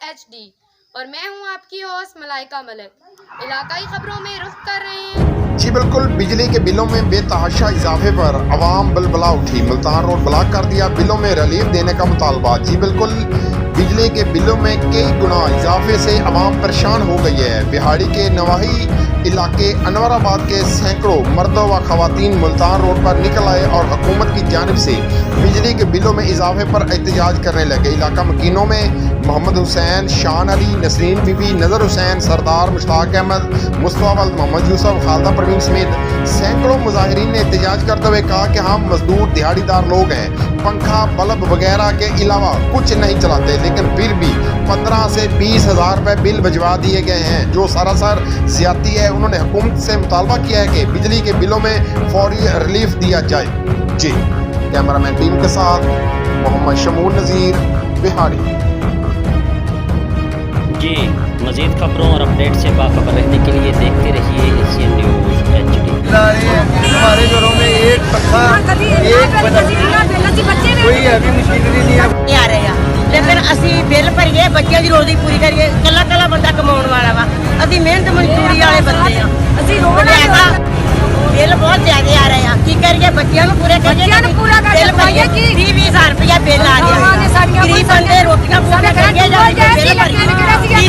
HD اور میں ہوں آپ کی ہوسٹ ملائکہ ملک۔ علاقائی خبروں میں رخ کر رہے ہیں۔ جی بالکل، بجلی کے بلوں میں بے تحاشا اضافے پر عوام بلبلا اٹھی، ملتان روڈ بلاک کر دیا، بلوں میں ریلیف دینے کا مطالبہ۔ جی بالکل، بجلی کے بلوں میں کئی گنا اضافے سے عوام پریشان ہو گئی ہے۔ بہاڑی کے نواحی علاقے انور آباد کے سینکڑوں مرد و خواتین ملتان روڈ پر نکل آئے اور حکومت کی جانب سے بجلی کے بلوں میں اضافے پر احتجاج کرنے لگے۔ علاقہ مکینوں میں محمد حسین، شان علی، نسرین بی بی، نظر حسین، سردار، مشتاق احمد، مصطفیٰ ولد، محمد یوسف، خالدہ پروین سمیت سینکڑوں مظاہرین نے احتجاج کرتے ہوئے کہا کہ ہم مزدور دہاڑی دار لوگ ہیں، پنکھا، بلب وغیرہ کے علاوہ کچھ نہیں چلاتے، لیکن پھر بھی 15 سے 20 ہزار روپے بل بھجوا دیے گئے ہیں، جو سراسر زیادتی ہے۔ انہوں نے حکومت سے مطالبہ کیا ہے کہ بجلی کے بلوں میں فوری ریلیف دیا جائے۔ جی کیمرہ مین ٹیم کے ساتھ محمد شمول نذیر، بہاڑی۔ جی مزید خبروں اور اپڈیٹ سے باخبر رہنے کے لیے دیکھتے رہیے ایشین نیوز HD۔ ہمارے گھروں میں ایک پنکھا، ایک بلب، کوئی ہیوی مشینری نہیں ہے آ رہے ہیں، لیکن اسی بل بھریے، بچے کی روزی پوری کریے، کلا کلا بندہ کماؤن والا وا، اسی محنت مزدوری والے بندے ہیں، بل بہت زیادہ آ رہے ہیں، کی کریے بچیاں پورے کریے، بل بھریے 20-20 ہزار روپیہ بل آ رہا ہے، غریب بندے روٹیاں پورے کریے، بل بھریے